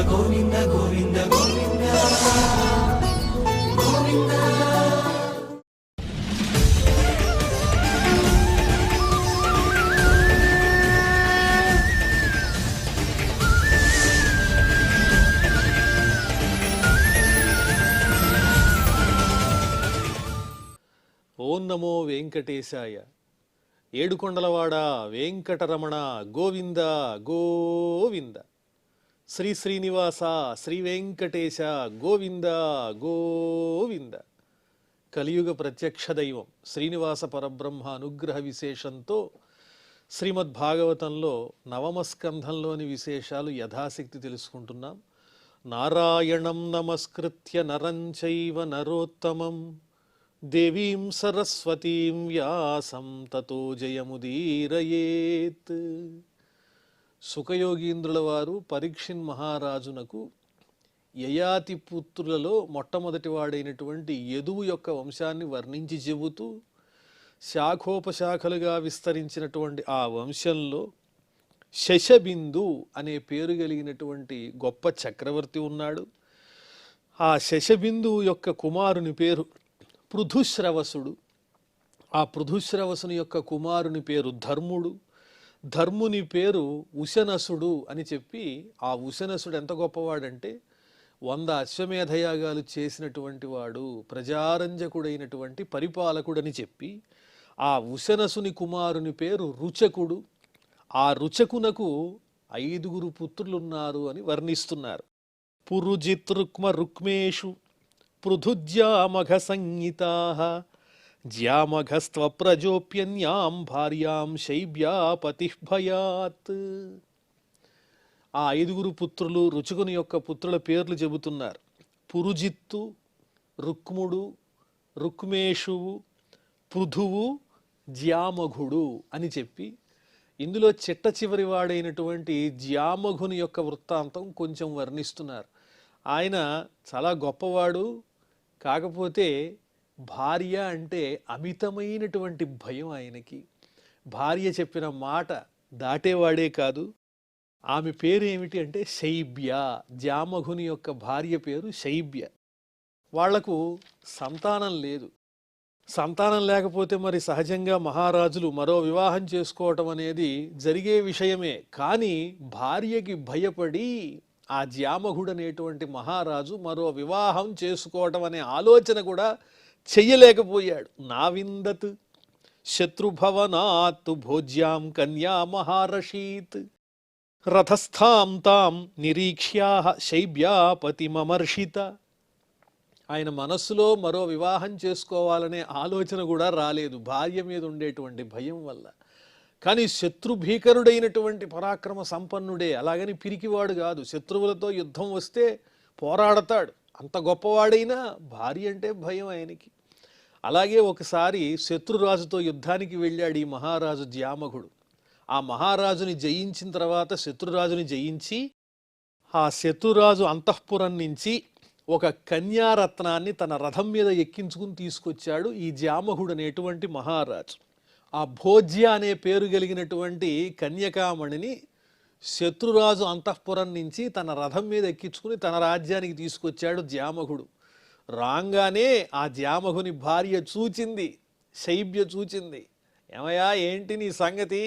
గోవింద గోవింద గోవింద గోవింద. ఓం నమో వెంకటేశాయ. ఏడుకొండలవాడ వెంకటరమణ గోవింద గోవింద. శ్రీ శ్రీనివాస శ్రీ వెంకటేశ గోవింద గోవింద. కలియుగ ప్రత్యక్ష దైవం శ్రీనివాస పరబ్రహ్మ అనుగ్రహ విశేషంతో శ్రీమద్భాగవతంలో నవమ స్కంధంలోని విశేషాలు యథాశక్తి తెలుసుకుంటున్నాం. నారాయణం నమస్కృత్య నరం చైవ నరోత్తమం దేవీం సరస్వతీం వ్యాసం తతో జయముదీరయేత్. సుఖయోగీంద్రుల వారు పరీక్షిన్ మహారాజునకు యయాతి పుత్రులలో మొట్టమొదటి వాడైనటువంటి యదువు యొక్క వంశాన్ని వర్ణించి చెబుతూ శాఖోపశాఖలుగా విస్తరించినటువంటి ఆ వంశంలో శశబిందు అనే పేరు కలిగినటువంటి గొప్ప చక్రవర్తి ఉన్నాడు. ఆ శశబిందు యొక్క కుమారుని పేరు పృథుశ్రవసుడు. ఆ పృథుశ్రవసుని యొక్క కుమారుని పేరు ధర్ముడు. ధర్ముని పేరు ఉశనసుడు అని చెప్పి, ఆ ఉశనసుడు ఎంత గొప్పవాడంటే 100 అశ్వమేధయాగాలు చేసినటువంటి వాడు, ప్రజారంజకుడైనటువంటి పరిపాలకుడని చెప్పి, ఆ ఉశనసుని కుమారుని పేరు రుచకుడు. ఆ రుచకునకు 5 పుత్రులున్నారు అని వర్ణిస్తున్నారు. పురుజితృక్మ రుక్మేషు పృథుజ్యామఘ సంహితాః జ్యామఘస్త్వప్రజోప్యన్యాం భార్యాం శైబ్యాపతిః భయాత్. ఆ 5 పుత్రులు రుచుకుని యొక్క పుత్రుల పేర్లు చెబుతున్నారు. పురుజిత్తు, రుక్ముడు, రుక్మేషువు, పృథువు, జ్యామఘుడు అని చెప్పి, ఇందులో చిట్ట చివరి వాడైనటువంటి జ్యామఘుని యొక్క వృత్తాంతం కొంచెం వర్ణిస్తున్నారు. ఆయన చాలా గొప్పవాడు, కాకపోతే భార్య అంటే అమితమైనటువంటి భయం ఆయనకి. భార్య చెప్పిన మాట దాటేవాడే కాదు. ఆమె పేరు ఏమిటి అంటే శైబ్య. జామఘుని యొక్క భార్య పేరు శైబ్య. వాళ్లకు సంతానం లేదు. సంతానం లేకపోతే మరి సహజంగా మహారాజులు మరో వివాహం చేసుకోవటం అనేది జరిగే విషయమే. కానీ భార్యకి భయపడి ఆ జ్యామఘుడు అనేటువంటి మహారాజు మరో వివాహం చేసుకోవటం అనే ఆలోచన కూడా చెయ్యలేకపోయాడు. నావిందత్ శత్రుభవనాత్ భోజ్యాం కన్యా మహారషీత్ రథస్థాం తాం నిరీక్ష్యాః శైబ్యాపతిమమర్షిత. ఆయన మనస్సులో మరో వివాహం చేసుకోవాలనే ఆలోచన కూడా రాలేదు, భార్య మీద ఉండేటువంటి భయం వల్ల. కానీ శత్రుభీకరుడైనటువంటి పరాక్రమ సంపన్నుడే, అలాగని పిరికివాడు కాదు. శత్రువులతో యుద్ధం వస్తే పోరాడతాడు. అంత గొప్పవాడైనా భార్య అంటే భయం ఆయనకి. అలాగే ఒకసారి శత్రురాజుతో యుద్ధానికి వెళ్ళాడు ఈ మహారాజు జ్యామఘుడు. ఆ మహారాజుని జయించిన తర్వాత శత్రురాజుని జయించి ఆ శత్రురాజు అంతఃపురం నుంచి ఒక కన్యారత్నాన్ని తన రథం మీద ఎక్కించుకుని తీసుకొచ్చాడు ఈ జ్యామఘుడు అనేటువంటి మహారాజు. ఆ భోజ్య అనే పేరు కలిగినటువంటి కన్యకామణిని శత్రురాజు అంతఃపురం నుంచి తన రథం మీద ఎక్కించుకుని తన రాజ్యానికి తీసుకొచ్చాడు జ్యామఘుడు. రాగానే ఆ జ్యామఘుని భార్య చూచింది, శైబ్య చూచింది. ఏమయ్యా ఏంటి నీ సంగతి?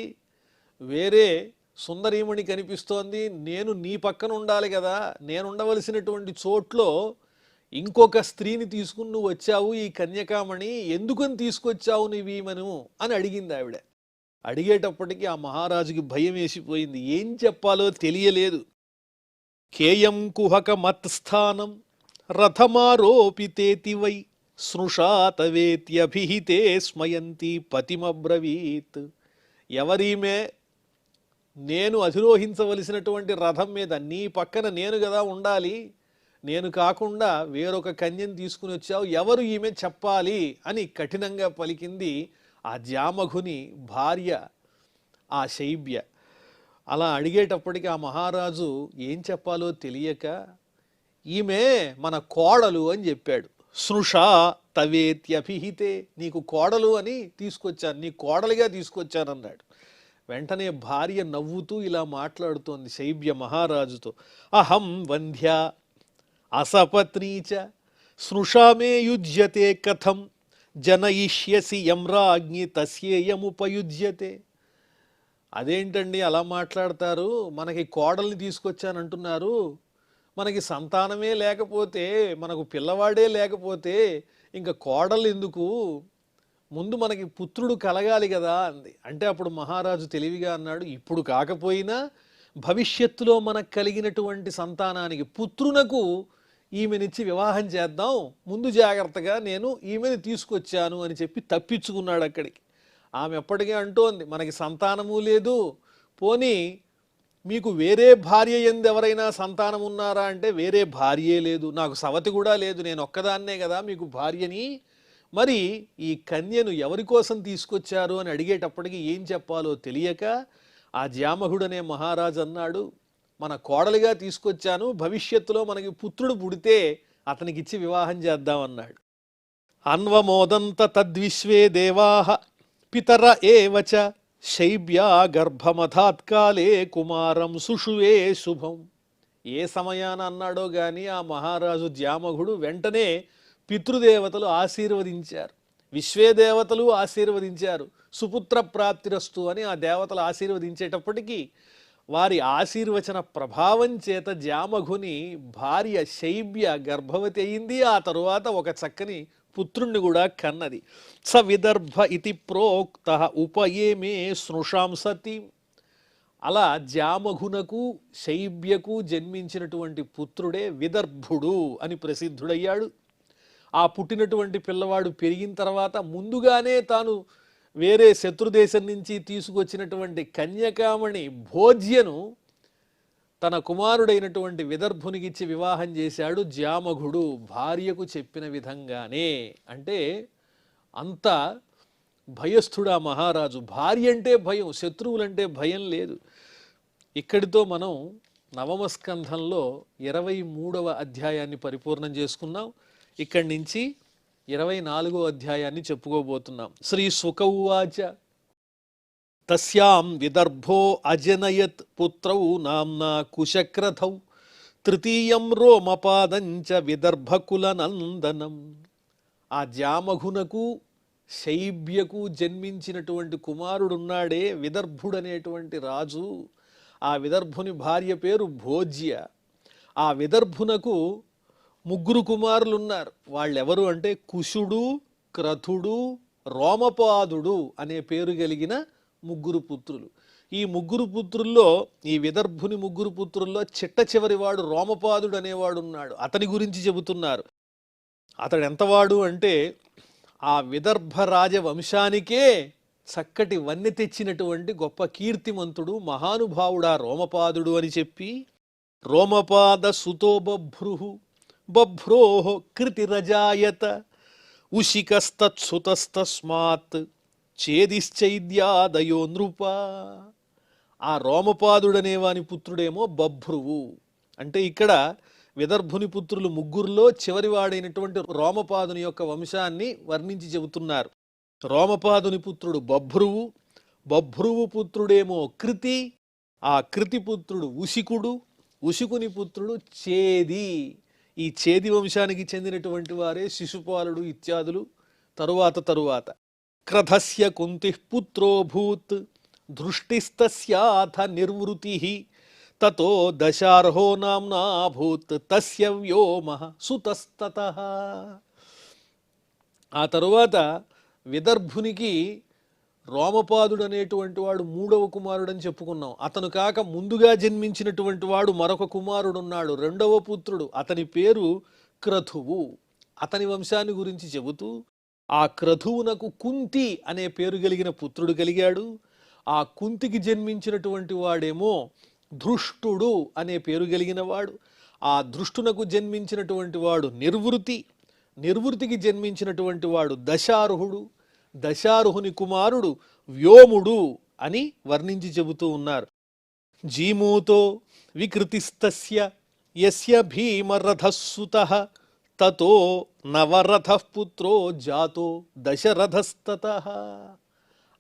వేరే సుందరీమణి కనిపిస్తోంది, నేను నీ పక్కన ఉండాలి కదా, నేను ఉండవలసినటువంటి చోట్లో ఇంకొక స్త్రీని తీసుకుని నువ్వు వచ్చావు, ఈ కన్యకామణి ఎందుకని తీసుకొచ్చావు నీవీమను అని అడిగింది ఆవిడ. అడిగేటప్పటికీ ఆ మహారాజుకి భయం వేసిపోయింది, ఏం చెప్పాలో తెలియలేదు. కేయం కుహక మత్స్థానం రథమారోపితేతి వై స్నుషాతవేత్యభిహితే స్మయంతి పతిమబ్రవీత్. ఎవరీమే? నేను అధిరోహించవలసినటువంటి రథం మీద నీ పక్కన నేను కదా ఉండాలి, నేను కాకుండా వేరొక కన్యను తీసుకుని వచ్చావు, ఎవరు ఈమె చెప్పాలి అని కఠినంగా పలికింది ఆ జ్యామఘుని భార్య ఆ శైబ్య. అలా అడిగేటప్పటికి ఆ మహారాజు ఏం చెప్పాలో తెలియక ఈమె మన కోడలు అని చెప్పాడు. స్నుషా తవేత్యభిహితే, నీకు కోడలు అని తీసుకొచ్చాను, నీ కోడలిగా తీసుకొచ్చానన్నాడు. వెంటనే భార్య నవ్వుతూ ఇలా మాట్లాడుతోంది శైబ్య మహారాజుతో. అహం వంధ్య అసపత్నీచ స్నుషామే యుజ్యతే కథం జనయిష్యసి యమ్రాజ్ఞి తస్యేయముపయుజ్యతే. అదేంటండి అలా మాట్లాడతారు, మనకి కోడల్ని తీసుకొచ్చానంటున్నారు, మనకి సంతానమే లేకపోతే, మనకు పిల్లవాడే లేకపోతే ఇంకా కోడలు ఎందుకు, ముందు మనకి పుత్రుడు కలగాలి కదా అంది. అంటే అప్పుడు మహారాజు తెలివిగా అన్నాడు, ఇప్పుడు కాకపోయినా భవిష్యత్తులో మనకు కలిగినటువంటి సంతానానికి పుత్రునకు ఈమెనిచ్చి వివాహం చేద్దాం, ముందు జాగ్రత్తగా నేను ఈమెని తీసుకొచ్చాను అని చెప్పి తప్పించుకున్నాడు అక్కడికి. ఆమె ఎప్పటికీ అంటోంది, మనకి సంతానము లేదు, పోనీ మీకు వేరే భార్య ఎందు ఎవరైనా సంతానం ఉన్నారా అంటే వేరే భార్యే లేదు, నాకు సవతి కూడా లేదు, నేను ఒక్కదాన్నే కదా మీకు భార్యని, మరి ఈ కన్యను ఎవరి కోసం తీసుకొచ్చారు అని అడిగేటప్పటికి ఏం చెప్పాలో తెలియక ఆ జామహుడనే మహారాజు అన్నాడు, మన కోడలిగా తీసుకొచ్చాను, భవిష్యత్తులో మనకి పుత్రుడు పుడితే అతనికిచ్చి వివాహం చేద్దామన్నాడు. అన్వమోదంత తద్విశ్వే దేవాహ పితర ఏవచ శైబ్యా గర్భమధాత్కాలే కుమారం సుషువే శుభం. ఏ సమయాన అన్నాడో గాని ఆ మహారాజు జామఘుడు వెంటనే పితృదేవతలు ఆశీర్వదించారు, విశ్వేదేవతలు ఆశీర్వదించారు, సుపుత్ర ప్రాప్తిరస్తు అని ఆ దేవతలు ఆశీర్వదించేటప్పటికీ వారి ఆశీర్వచన ప్రభావం చేత జామఘుని భార్య శైబ్య గర్భవతి అయింది. ఆ తరువాత ఒక చక్కని పుత్రుణ్ణి కూడా కన్నది. స విదర్భ ఇతి ప్రోక్త ఉపయేమే స్నుషాంసతి. అలా జామఘునకు శైబ్యకు జన్మించినటువంటి పుత్రుడే విదర్భుడు అని ప్రసిద్ధుడయ్యాడు. ఆ పుట్టినటువంటి పిల్లవాడు పెరిగిన తర్వాత ముందుగానే తాను వేరే శత్రుదేశం నుంచి తీసుకొచ్చినటువంటి కన్యకామణి భోజ్యను తన కుమారుడైనటువంటి విదర్భునికిచ్చి వివాహం చేశాడు జామఘుడు, భార్యకు చెప్పిన విధంగానే. అంటే అంత భయస్థుడా మహారాజు, భార్య అంటే భయం, శత్రువులంటే భయం లేదు. ఇక్కడితో మనం నవమ స్కంధంలో 23వ అధ్యాయాన్ని పరిపూర్ణం చేసుకున్నాం. ఇక్కడి నుంచి 24వ అధ్యాయాన్ని చెప్పుకోబోతున్నాం. శ్రీ శుక ఉవాచ తస్యాం విదర్భో అజనయత్ పుత్రౌ నామ్నా కుశక్రథౌ తృతీయం రోమపాదంచ విదర్భకులనందనం. ఆ జామఘునకు శైబ్యకు జన్మించినటువంటి కుమారుడున్నాడే విదర్భుడనేటువంటి రాజు, ఆ విదర్భుని భార్య పేరు భోజ్య. ఆ విదర్భునకు 3 కుమారులు ఉన్నారు. వాళ్ళెవరు అంటే కుశుడు, క్రతుడు, రోమపాదుడు అనే పేరు కలిగిన 3 పుత్రులు. ఈ 3 పుత్రుల్లో, ఈ విదర్భుని 3 పుత్రుల్లో చిట్ట చివరివాడు రోమపాదుడు అనేవాడు ఉన్నాడు. అతని గురించి చెబుతున్నారు. అతడు ఎంతవాడు అంటే ఆ విదర్భ రాజవంశానికే చక్కటి వన్నె తెచ్చినటువంటి గొప్ప కీర్తిమంతుడు, మహానుభావుడా రోమపాదుడు అని చెప్పి, రోమపాద సుతో బభ్రుహు బభ్రోః కృతిరజాయత ఉషికస్తత్సుతస్తస్మాత్ ఛేదిశ్చైద్యాదయో నృప. ఆ రోమపాదుడనే వాని పుత్రుడేమో బభ్రువు. అంటే ఇక్కడ విదర్భుని పుత్రులు 3లో చివరివాడైనటువంటి రోమపాదుని యొక్క వంశాన్ని వర్ణించి చెబుతున్నారు. రోమపాదుని పుత్రుడు బభ్రువు, బభ్రువు పుత్రుడేమో కృతి, ఆ కృతి పుత్రుడు ఉషికుడు, ఉషికుని పుత్రుడు ఛేది. ఈ ఛేది వంశానికి చెందినటువంటి వారే శిశుపాలుడు ఇత్యాదులు తరువాత. క్రధస్య కుంతిః పుత్రోభూత్ దృష్టిస్తస్యాథ నిర్వృతిః తతో దశార్హో నామ్నాభూత్ తస్య వ్యోమః సుతస్తతః. ఆ తరువాత విదర్భునికి రోమపాదుడు అనేటువంటి వాడు 3వ కుమారుడని చెప్పుకున్నాం. అతను కాక ముందుగా జన్మించినటువంటి వాడు మరొక కుమారుడున్నాడు, 2వ పుత్రుడు, అతని పేరు క్రతువు. అతని వంశాన్ని గురించి చెబుతూ ఆ క్రతువునకు కుంతి అనే పేరు కలిగిన పుత్రుడు కలిగాడు. ఆ కుంతికి జన్మించినటువంటి వాడేమో ధృష్టుడు అనే పేరు కలిగిన వాడు. ఆ ధృష్టునకు జన్మించినటువంటి వాడు నిర్వృతి, నిర్వృతికి జన్మించినటువంటి వాడు దశార్హుడు, దశార్హుని కుమారుడు వ్యోముడు అని వర్ణించి చెబుతూ ఉన్నారు. జీమూతో వికృతిస్తస్య యస్య భీమరథస్సుతః తతో నవరథః పుత్రో జాతో దశరథస్తతః.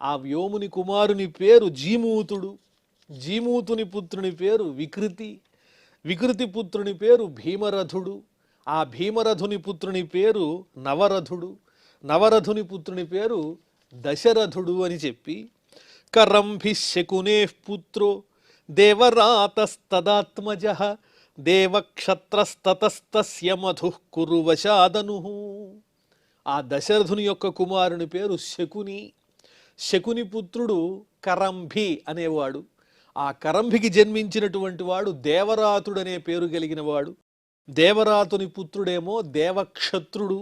ఆ వ్యోముని కుమారుని పేరు జీమూతుడు, జీమూతుని పుత్రుని పేరు వికృతి, వికృతి పుత్రుని పేరు భీమరథుడు, ఆ భీమరథుని పుత్రుని పేరు నవరథుడు, నవరథుని పుత్రుని పేరు దశరథుడు అని చెప్పి కరంభి శకునే పుత్రో దేవరాతస్తదాత్మజ దేవక్షత్రస్తతస్తస్య మధుః కురువశాదను. ఆ దశరథుని యొక్క కుమారుని పేరు శకుని, శకుని పుత్రుడు కరంభి అనేవాడు. ఆ కరంభికి జన్మించినటువంటి వాడు దేవరాతుడనే పేరు కలిగిన వాడు. దేవరాతుని పుత్రుడేమో దేవక్షత్రుడు,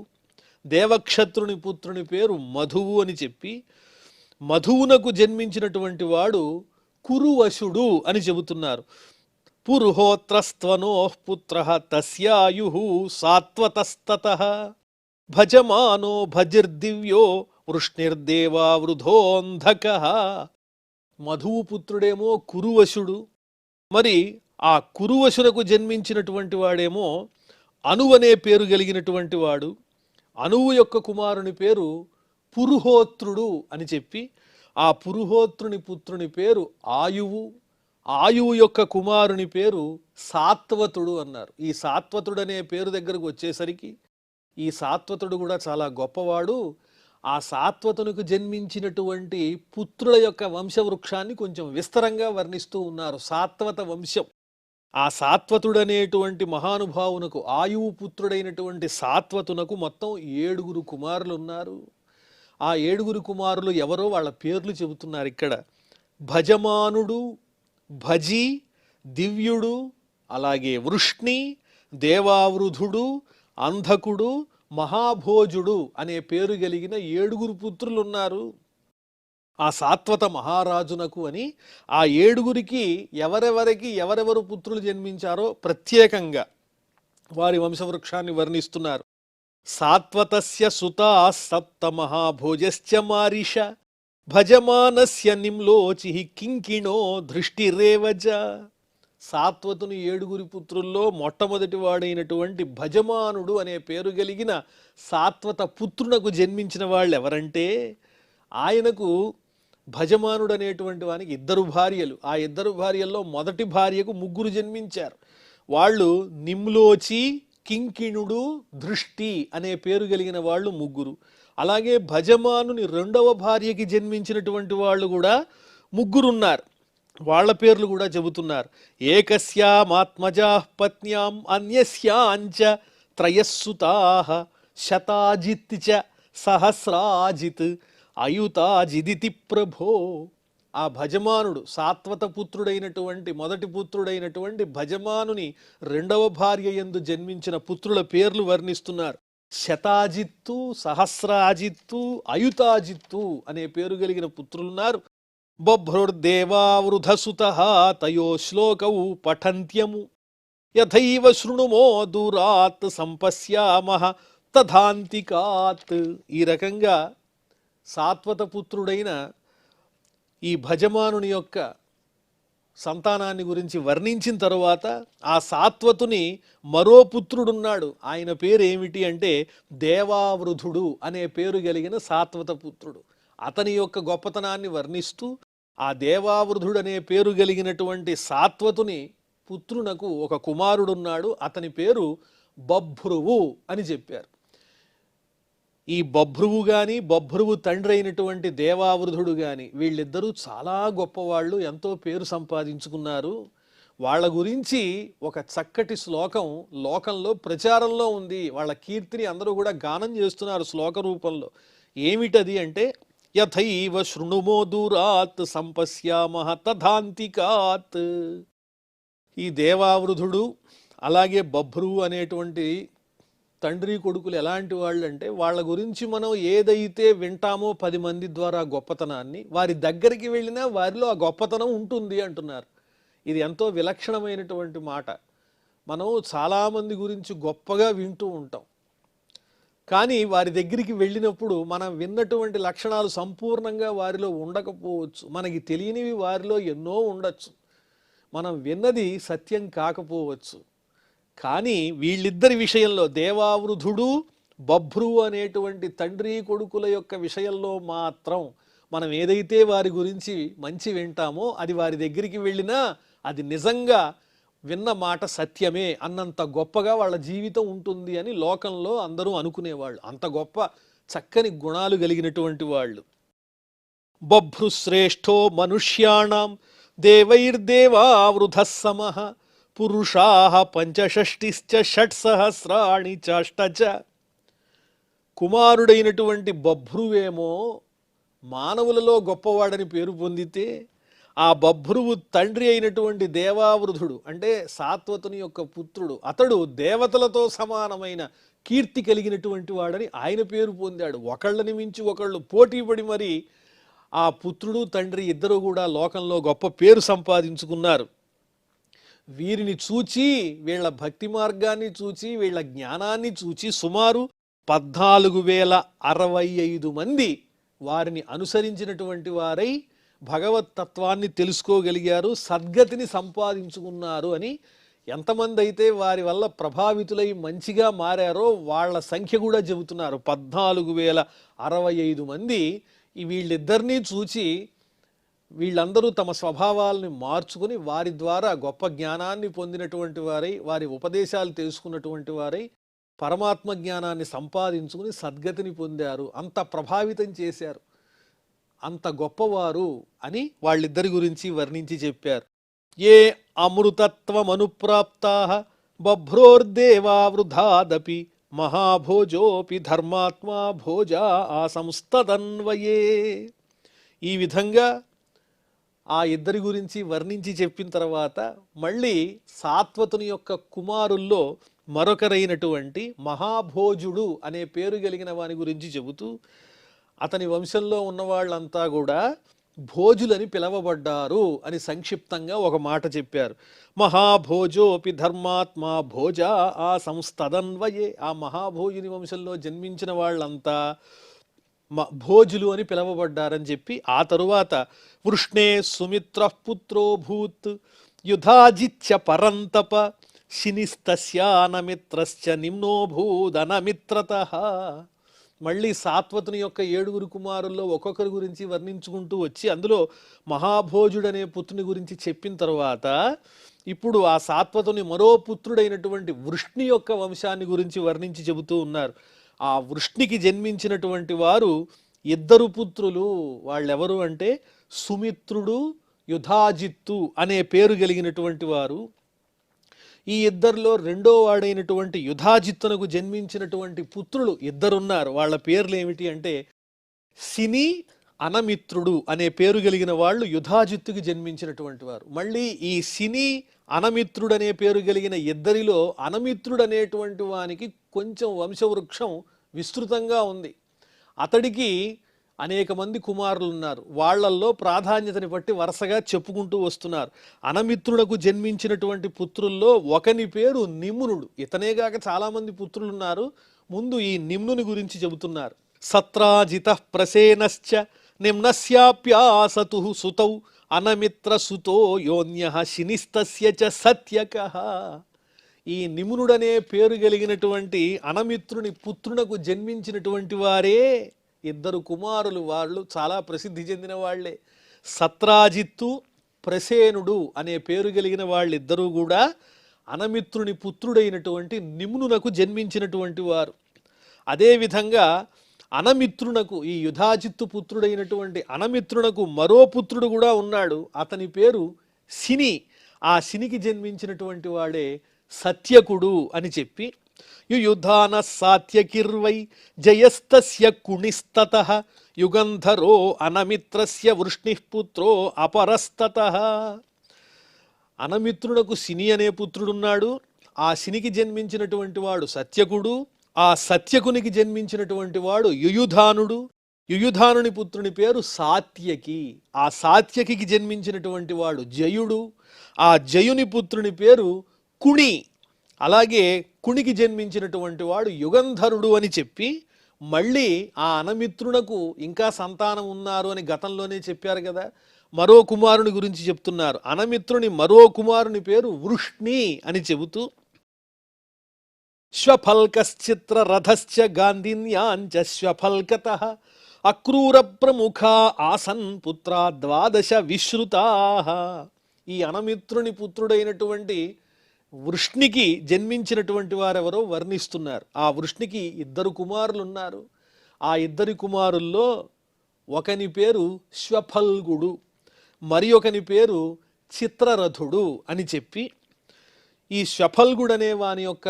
దేవక్షత్రుని పుత్రుని పేరు మధువు అని చెప్పి మధువునకు జన్మించినటువంటి వాడు కురువశుడు అని చెబుతున్నారు. పురుహోత్రస్త్వనో పుత్ర తస్యాయు సాత్వతస్తతః భజమానో భజిర్దివ్యో వృష్ణిర్దేవావృధోంధకః. మధువు పుత్రుడేమో కురువశుడు, మరి ఆ కురువశునకు జన్మించినటువంటి వాడేమో అణువు అనే పేరు కలిగినటువంటి వాడు. అణువు యొక్క కుమారుని పేరు పురుహోత్రుడు అని చెప్పి ఆ పురుహోత్రుని పుత్రుని పేరు ఆయువు, ఆయువు యొక్క కుమారుని పేరు సాత్వతుడు అన్నారు. ఈ సాత్వతుడు అనే పేరు దగ్గరకు వచ్చేసరికి ఈ సాత్వతుడు కూడా చాలా గొప్పవాడు. ఆ సాత్వతునికి జన్మించినటువంటి పుత్రుల యొక్క వంశవృక్షాన్ని కొంచెం విస్తరంగా వర్ణిస్తూ ఉన్నారు. సాత్వత వంశం, ఆ సాత్వతుడనేటువంటి మహానుభావునకు ఆయువు పుత్రుడైనటువంటి సాత్వతునకు మొత్తం 7 కుమారులు ఉన్నారు. ఆ 7 కుమారులు ఎవరో వాళ్ళ పేర్లు చెబుతున్నారు ఇక్కడ. భజమానుడు, భజి, దివ్యుడు, అలాగే వృష్ణి, దేవావృధుడు, అంధకుడు, మహాభోజుడు అనే పేరు కలిగిన 7 పుత్రులు ఉన్నారు ఆ సాత్వత మహారాజునకు అని. ఆ 7కి ఎవరెవరు పుత్రులు జన్మించారో ప్రత్యేకంగా వారి వంశవృక్షాన్ని వర్ణిస్తున్నారు. సాత్వతస్య సుతా సప్త మహాభోజశ్చ మారిష భజమానస్య నిమ్లోచి కింకిణో దృష్టిరేవజ. సాత్వతుని 7 పుత్రుల్లో మొట్టమొదటి వాడైనటువంటి భజమానుడు అనే పేరు కలిగిన సాత్వత పుత్రునకు జన్మించిన వాళ్ళు ఎవరంటే, ఆయనకు భజమానుడు అనేటువంటి వానికి 2 భార్యలు. ఆ 2 భార్యల్లో మొదటి భార్యకు 3 జన్మించారు. వాళ్ళు నిమ్లోచి, కింకిణుడు, దృష్టి అనే పేరు కలిగిన వాళ్ళు 3. అలాగే భజమానుని 2వ భార్యకి జన్మించినటువంటి వాళ్ళు కూడా 3 ఉన్నారు. వాళ్ళ పేర్లు కూడా చెబుతున్నారు. ఏకస్యామాత్మజా పత్న్యాం అన్యస్యాంచ త్రయస్సుతాః శతాజిత్ చ సహస్రాజిత్ అయుతాజిదితి ప్రభో. ఆ భజమానుడు సాత్వత పుత్రుడైనటువంటి మొదటి పుత్రుడైనటువంటి భజమానుని 2వ భార్య యందు జన్మించిన పుత్రుల పేర్లు వర్ణిస్తున్నారు. శతాజిత్తు, సహస్రాజిత్తు, అయుతాజిత్తు అనే పేరు కలిగిన పుత్రులున్నారు. బభ్రుర్దేవావృధసుతః తయో శ్లోకౌ పఠంత్యము యథైవ శృణుమో దూరాత్ సంపశ్యామః తథాంతికాత్. ఈ రకంగా సాత్వత పుత్రుడైన ఈ భజమానుని యొక్క సంతానాన్ని గురించి వర్ణించిన తరువాత ఆ సాత్వతుని మరో పుత్రుడున్నాడు. ఆయన పేరు ఏమిటి అంటే దేవావృధుడు అనే పేరు కలిగిన సాత్వత పుత్రుడు. అతని యొక్క గొప్పతనాన్ని వర్ణిస్తూ ఆ దేవావృధుడు అనే పేరు కలిగినటువంటి సాత్వతుని పుత్రునకు ఒక కుమారుడున్నాడు. అతని పేరు బభ్రువు అని చెప్పారు. ఈ బభ్రువు గాని, బభ్రువు తండ్రి అయినటువంటి దేవావృధుడు గాని వీళ్ళిద్దరూ చాలా గొప్పవాళ్ళు, ఎంతో పేరు సంపాదించుకున్నారు. వాళ్ళ గురించి ఒక చక్కటి శ్లోకం లోకంలో ప్రచారంలో ఉంది. వాళ్ళ కీర్తిని అందరూ కూడా గానం చేస్తున్నారు శ్లోక రూపంలో. ఏమిటది అంటే యథైవ శృణుమో దూరాత్ సంపశ్యామః తథాంతికాత్. ఈ దేవావృధుడు అలాగే బభ్రువు అనేటువంటి తండ్రి కొడుకులు ఎలాంటి వాళ్ళు అంటే, వాళ్ళ గురించి మనం ఏదైతే వింటామో 10 మంది ద్వారా గొప్పతనాన్ని, వారి దగ్గరికి వెళ్ళినా వారిలో ఆ గొప్పతనం ఉంటుంది అంటున్నారు. ఇది ఎంతో విలక్షణమైనటువంటి మాట. మనం చాలామంది గురించి గొప్పగా వింటూ ఉంటాం, కానీ వారి దగ్గరికి వెళ్ళినప్పుడు మనం విన్నటువంటి లక్షణాలు సంపూర్ణంగా వారిలో ఉండకపోవచ్చు. మనకి తెలియనివి వారిలో ఎన్నో ఉండొచ్చు. మనం విన్నది సత్యం కాకపోవచ్చు. కానీ వీళ్ళిద్దరి విషయంలో దేవావృధుడు, బభ్రువు అనేటువంటి తండ్రి కొడుకుల యొక్క విషయంలో మాత్రం మనం ఏదైతే వారి గురించి మంచి వింటామో అది వారి దగ్గరికి వెళ్ళినా అది నిజంగా విన్న మాట సత్యమే అన్నంత గొప్పగా వాళ్ళ జీవితం ఉంటుంది అని లోకంలో అందరూ అనుకునేవాళ్ళు. అంత గొప్ప చక్కని గుణాలు కలిగినటువంటి వాళ్ళు. బభ్రుశ్రేష్ఠో మనుష్యాణం దేవైర్దేవా వృధః సమః పురుషాః పంచషష్టిశ్చ షట్సహస్రాణి చాష్టచ. కుమారుడైనటువంటి బభ్రువేమో మానవులలో గొప్పవాడని పేరు పొందితే, ఆ బభ్రువు తండ్రి అయినటువంటి దేవావృధుడు అంటే సాత్వతుని యొక్క పుత్రుడు, అతడు దేవతలతో సమానమైన కీర్తి కలిగినటువంటి వాడని ఆయన పేరు పొందాడు. ఒకళ్ళని మించి ఒకళ్ళు పోటీపడి మరి ఆ పుత్రుడు తండ్రి ఇద్దరు కూడా లోకంలో గొప్ప పేరు సంపాదించుకున్నారు. వీరిని చూచి, వీళ్ళ భక్తి మార్గాన్ని చూచి, వీళ్ళ జ్ఞానాన్ని చూచి సుమారు 14,065 మంది వారిని అనుసరించినటువంటి వారై భగవతత్వాన్ని తెలుసుకోగలిగారు, సద్గతిని సంపాదించుకున్నారు అని. ఎంతమంది అయితే వారి వల్ల ప్రభావితులై మంచిగా మారారో వాళ్ళ సంఖ్య కూడా చెబుతున్నారు. 14,065 మంది వీళ్ళిద్దరినీ చూచి వీళ్ళందరూ తమ స్వభావాలని మార్చుకుని వారి ద్వారా గొప్ప జ్ఞానాన్ని పొందినటువంటి వారై, వారి ఉపదేశాలు తెలుసుకున్నటువంటి వారై పరమాత్మ జ్ఞానాన్ని సంపాదించుకుని సద్గతిని పొందారు. అంత ప్రభావితం చేశారు, అంత గొప్పవారు అని వాళ్ళిద్దరి గురించి వర్ణించి చెప్పారు. ఏ అమృతత్వమనుప్రాప్తాః బభ్రోర్దేవా వృధాదపి మహాభోజోపి ధర్మాత్మా భోజా ఆసంస్తదన్వయే. ఈ విధంగా ఆ ఇద్దరి గురించి వర్ణించి చెప్పిన తర్వాత మళ్ళీ సాత్వతుని యొక్క కుమారుల్లో మరొకరైనటువంటి మహాభోజుడు అనే పేరు కలిగిన వాని గురించి చెబుతూ, అతని వంశంలో ఉన్న వాళ్ళంతా కూడా భోజులని పిలవబడ్డారు అని సంక్షిప్తంగా ఒక మాట చెప్పారు. మహాభోజోపి ధర్మాత్మా భోజా ఆ సంస్తదన్వయే. ఆ మహాభోజుని వంశంలో జన్మించిన వాళ్ళంతా భోజులు అని పిలవబడ్డారని చెప్పి, ఆ తరువాత వృష్ణే సుమిత్ర పుత్రో భూత్ యుధాజిత్య పరంతప శినిస్తస్యానమిత్రశ్చ నిమ్నోభూదనమిత్రతః. మళ్ళీ సాత్వతుని యొక్క 7 కుమారుల్లో ఒక్కొక్కరి గురించి వర్ణించుకుంటూ వచ్చి అందులో మహాభోజుడనే పుత్రుని గురించి చెప్పిన తర్వాత ఇప్పుడు ఆ సాత్వతుని మరో పుత్రుడైనటువంటి వృష్ణి యొక్క వంశాన్ని గురించి వర్ణించి చెబుతూ ఉన్నారు. ఆ వృష్ణికి జన్మించినటువంటి వారు 2 పుత్రులు. వాళ్ళెవరు అంటే సుమిత్రుడు, యుధాజిత్తు అనే పేరు కలిగినటువంటి వారు. ఈ ఇద్దరిలో రెండో వాడైనటువంటి యుధాజిత్తునకు జన్మించినటువంటి పుత్రులు 2 ఉన్నారు. వాళ్ళ పేర్లు ఏమిటి అంటే సిని, అనమిత్రుడు అనే పేరు కలిగిన వాళ్ళు యుధాజిత్తుకి జన్మించినటువంటి వారు. మళ్ళీ ఈ సిని, అనమిత్రుడు అనే పేరు కలిగిన ఇద్దరిలో అనమిత్రుడు అనేటువంటి వానికి కొంచెం వంశవృక్షం విస్తృతంగా ఉంది. అతడికి అనేక మంది కుమారులు ఉన్నారు. వాళ్ళల్లో ప్రాధాన్యతని బట్టి వరుసగా చెప్పుకుంటూ వస్తున్నారు. అనమిత్రునకు జన్మించినటువంటి పుత్రుల్లో ఒకని పేరు నిమ్నుడు. ఇతనేగాక చాలామంది పుత్రులు ఉన్నారు. ముందు ఈ నిమ్నుని గురించి చెబుతున్నారు. సత్రాజిత ప్రసేనశ్చ నిమ్నస్యాప్యాసతు సుతౌ అనమిత్ర సుతో యోన్యః శినిస్తస్య చ సత్యకః. ఈ నిమ్నుడనే పేరు కలిగినటువంటి అనమిత్రుని పుత్రునకు జన్మించినటువంటి వారే 2 కుమారులు. వాళ్ళు చాలా ప్రసిద్ధి చెందిన వాళ్లే. సత్రాజిత్తు, ప్రసేనుడు అనే పేరు కలిగిన వాళ్ళిద్దరూ కూడా అనమిత్రుని పుత్రుడైనటువంటి నిమ్నునకు జన్మించినటువంటి వారు. అదేవిధంగా అనమిత్రునకు, ఈ యుధాజిత్తు పుత్రుడైనటువంటి అనమిత్రునకు మరో పుత్రుడు కూడా ఉన్నాడు. అతని పేరు సిని. ఆ సినికి జన్మించినటువంటి వాడే సత్యకుడు అని చెప్పి, యుయుధాన సాత్యకిర్వై జయస్తస్య కుణిస్తతః యుగంధరో అనమిత్రస్య వృష్ణిః పుత్రో అపరస్తతః. అనమిత్రునకు సిని అనే పుత్రుడున్నాడు. ఆ సినికి జన్మించినటువంటి వాడు సత్యకుడు. ఆ సత్యకునికి జన్మించినటువంటి వాడు యుయుధానుడు. యుయుధానుని పుత్రుని పేరు సాత్యకి. ఆ సాత్యకి జన్మించినటువంటి వాడు జయుడు. ఆ జయుని పుత్రుని పేరు కుణి. అలాగే కుణికి జన్మించినటువంటి వాడు యుగంధరుడు అని చెప్పి, మళ్ళీ ఆ అనమిత్రునకు ఇంకా సంతానం ఉన్నారు అని గతంలోనే చెప్పారు కదా, మరో కుమారుని గురించి చెప్తున్నారు. అనమిత్రుని మరో కుమారుని పేరు వృష్ణి అని చెబుతూ, శ్వఫల్కశ్చిత్ర రథశ్చ గాంధిన్యాంచ శ్వఫల్కతః అక్రూర ప్రముఖ ఆసన్ పుత్ర ద్వాదశ విశ్రుతా. ఈ అనమిత్రుని పుత్రుడైనటువంటి వృష్ణికి జన్మించినటువంటి వారెవరో వర్ణిస్తున్నారు. ఆ వృష్ణికి 2 కుమారులు ఉన్నారు. ఆ 2 కుమారుల్లో ఒకని పేరు శ్వఫల్గుడు, మరి ఒకని పేరు చిత్రరథుడు అని చెప్పి ఈ శ్వఫల్గుడు అనే వాని యొక్క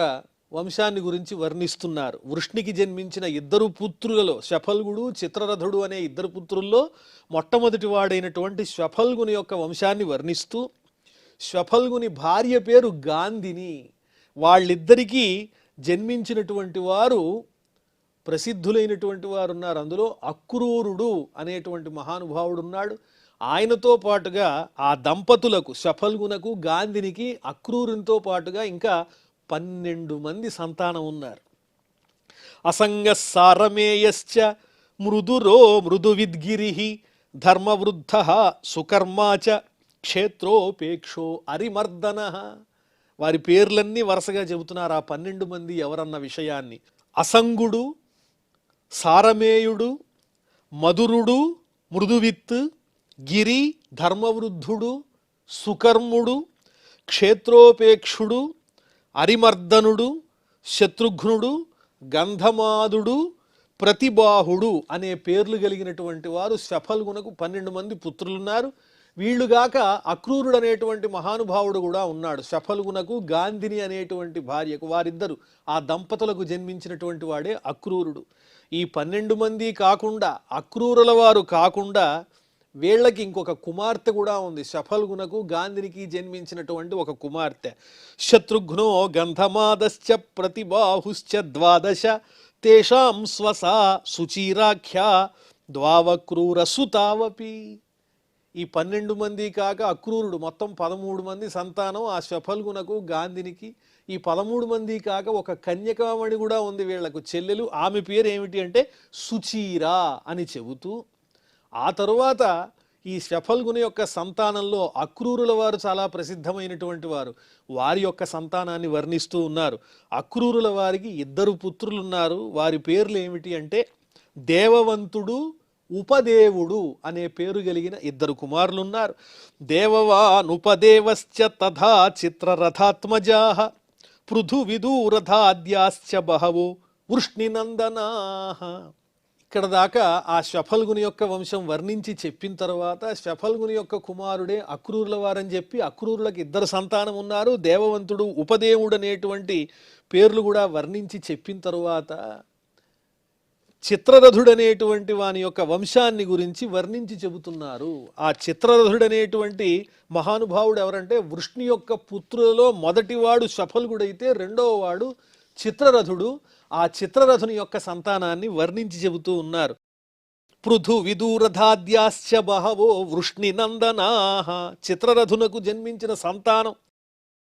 వంశాన్ని గురించి వర్ణిస్తున్నారు. వృష్ణికి జన్మించిన 2 పుత్రులలో శ్వఫల్గుడు చిత్రరథుడు అనే 2 పుత్రుల్లో మొట్టమొదటి వాడైనటువంటి శ్వఫల్గుని యొక్క వంశాన్ని వర్ణిస్తూ, శ్వఫల్గుని భార్య పేరు గాంధిని. వాళ్ళిద్దరికీ జన్మించినటువంటి వారు ప్రసిద్ధులైనటువంటి వారు ఉన్నారు. అందులో అక్రూరుడు అనేటువంటి మహానుభావుడు ఉన్నాడు. ఆయనతో పాటుగా ఆ దంపతులకు శ్వఫల్గునకు గాంధినికి అక్రూరునితో పాటుగా ఇంకా 12 మంది సంతానం ఉన్నారు. అసంగ సారమేయశ్చ మృదురో మృదువిద్గిరి ధర్మవృద్ధ సుకర్మాచ క్షేత్రోపేక్షో అరిమర్దన. వారి పేర్లన్నీ వరుసగా చెబుతున్నారు ఆ 12 మంది ఎవరన్న విషయాన్ని. అసంగుడు, సారమేయుడు, మధురుడు, మృదువిత్, గిరి, ధర్మవృద్ధుడు, సుకర్ముడు, క్షేత్రోపేక్షుడు, అరిమర్దనుడు, శత్రుఘ్నుడు, గంధమాదుడు, ప్రతిబాహుడు అనే పేర్లు కలిగినటువంటి వారు శ్వఫల్గునకు 12 మంది పుత్రులున్నారు. వీళ్ళుగాక అక్రూరుడు అనేటువంటి మహానుభావుడు కూడా ఉన్నాడు. శ్వఫల్గునకు గాంధిని అనేటువంటి భార్యకు, వారిద్దరు ఆ దంపతులకు జన్మించినటువంటి వాడే అక్రూరుడు. ఈ 12 మంది కాకుండా, అక్రూరుల వారు కాకుండా వీళ్ళకి ఇంకొక కుమార్తె కూడా ఉంది. శ్వఫల్గునకు గాంధినికి జన్మించినటువంటి ఒక కుమార్తె. శత్రుఘ్నో గంధమాదశ్చ ప్రతిబాహుశ్చ ద్వాదశ తేషాం స్వసా సుచీరాఖ్య ద్వావక్రూర సుతావపి. ఈ 12 మంది కాక అక్రూరుడు మొత్తం 13 మంది సంతానం ఆ శ్వఫల్గునకు గాంధినికి. ఈ 13 మంది కాక ఒక కన్యకామణి కూడా ఉంది వీళ్లకు, చెల్లెలు. ఆమె పేరు ఏమిటి అంటే సుచీరా అని చెబుతూ, ఆ తరువాత ఈ శ్వఫల్గుని యొక్క సంతానంలో అక్రూరుల వారు చాలా ప్రసిద్ధమైనటువంటి వారు. వారి యొక్క సంతానాన్ని వర్ణిస్తూ ఉన్నారు. అక్రూరుల వారికి 2 పుత్రులు ఉన్నారు. వారి పేర్లు ఏమిటి అంటే దేవవంతుడు, ఉపదేవుడు అనే పేరు కలిగిన 2 కుమారులు ఉన్నారు. దేవవానుపదేవశ్చ తథా చిత్రరథాత్మజాః పృథువిదూరథాద్యాశ్చ బహవో వృష్ణినందనాః. ఇక్కడ దాకా ఆ శ్వఫల్గుని యొక్క వంశం వర్ణించి చెప్పిన తర్వాత, శ్వఫల్గుని యొక్క కుమారుడే అక్రూరుల వారని చెప్పి అక్రూరులకు 2 సంతానం ఉన్నారు, దేవవంతుడు, ఉపదేవుడు అనేటువంటి పేర్లు కూడా వర్ణించి చెప్పిన తరువాత చిత్రరథుడు అనేటువంటి వాని యొక్క వంశాన్ని గురించి వర్ణించి చెబుతున్నారు. ఆ చిత్రరథుడు అనేటువంటి మహానుభావుడు ఎవరంటే వృష్ణి యొక్క పుత్రులలో మొదటివాడు శ్వఫల్గుడైతే రెండవ వాడు చిత్రరథుడు. ఆ చిత్రరథుని యొక్క సంతానాన్ని వర్ణించి చెబుతూ ఉన్నారు. పృథు విదూరథాద్యాశ్చ బహవో వృష్ణినందనాః. చిత్రరథునకు జన్మించిన సంతానం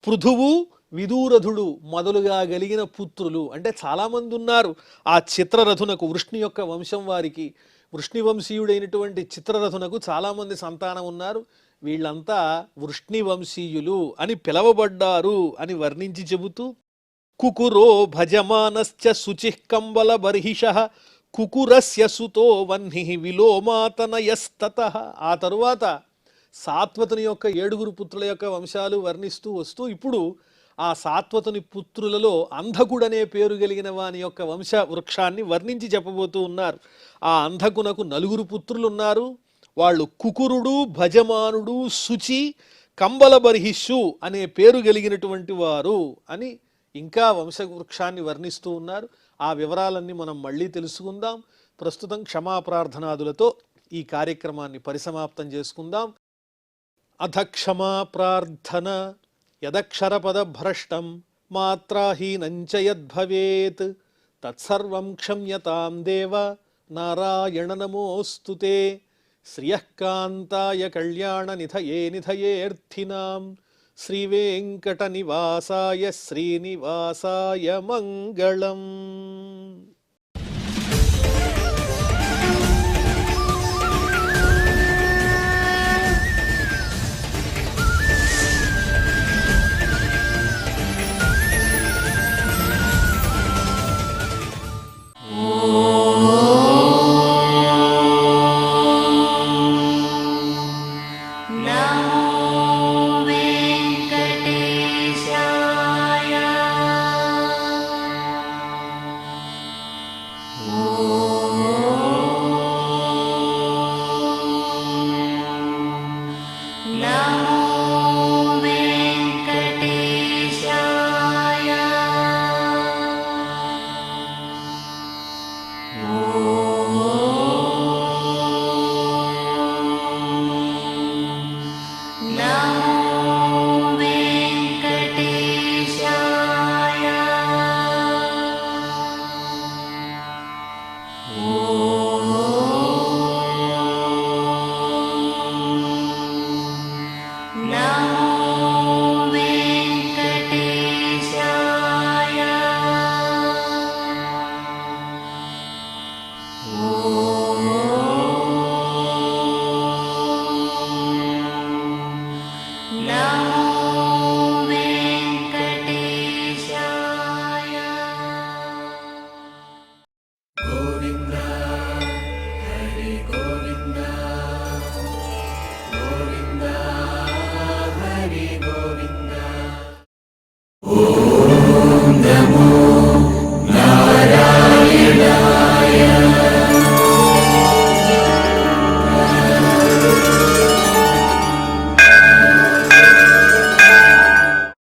పృథువు, విదూరథుడు మొదలుగా కలిగిన పుత్రులు. అంటే చాలామంది ఉన్నారు ఆ చిత్రరథునకు, వృష్ణి యొక్క వంశం వారికి. వృష్ణి వంశీయుడైనటువంటి చిత్రరథునకు చాలామంది సంతానం ఉన్నారు. వీళ్ళంతా వృష్ణి వంశీయులు అని పిలవబడ్డారు అని వర్ణించి చెబుతూ, కుకురో భజమానశ్చ శుచిః కంబల బర్హిషః కుకురస్య సుతో వహ్నిః విలోమాతనయస్తతః. ఆ తరువాత సాత్వతుని యొక్క 7 పుత్రుల యొక్క వంశాలు వర్ణిస్తూ వస్తూ ఇప్పుడు ఆ సాత్వతుని పుత్రులలో అంధకుడనే పేరు కలిగిన వాని యొక్క వంశ వృక్షాన్ని వర్ణించి చెప్పబోతూ ఉన్నారు. ఆ అంధకునకు 4 పుత్రులు ఉన్నారు. వాళ్ళు కుకురుడు, భజమానుడు, శుచి, కంబలబర్హిషు అనే పేరు కలిగినటువంటి వారు అని ఇంకా వంశవృక్షాన్ని వర్ణిస్తూ ఉన్నారు. ఆ వివరాలన్నీ మనం మళ్ళీ తెలుసుకుందాం. ప్రస్తుతం క్షమాప్రార్థనాదులతో ఈ కార్యక్రమాన్ని పరిసమాప్తం చేసుకుందాం. అథ క్షమా ప్రార్థన. యదక్షరపదభ్రష్టం మాత్రాహీనం చ యద్భవేత్ తత్సర్వం క్షమ్యతాం దేవ నారాయణ నమోస్తుతే. శ్రియః కాంతాయ కళ్యాణ నిధయే నిధయేర్థినాం శ్రీవేంకట నివాసాయ శ్రీనివాసాయ మంగళం.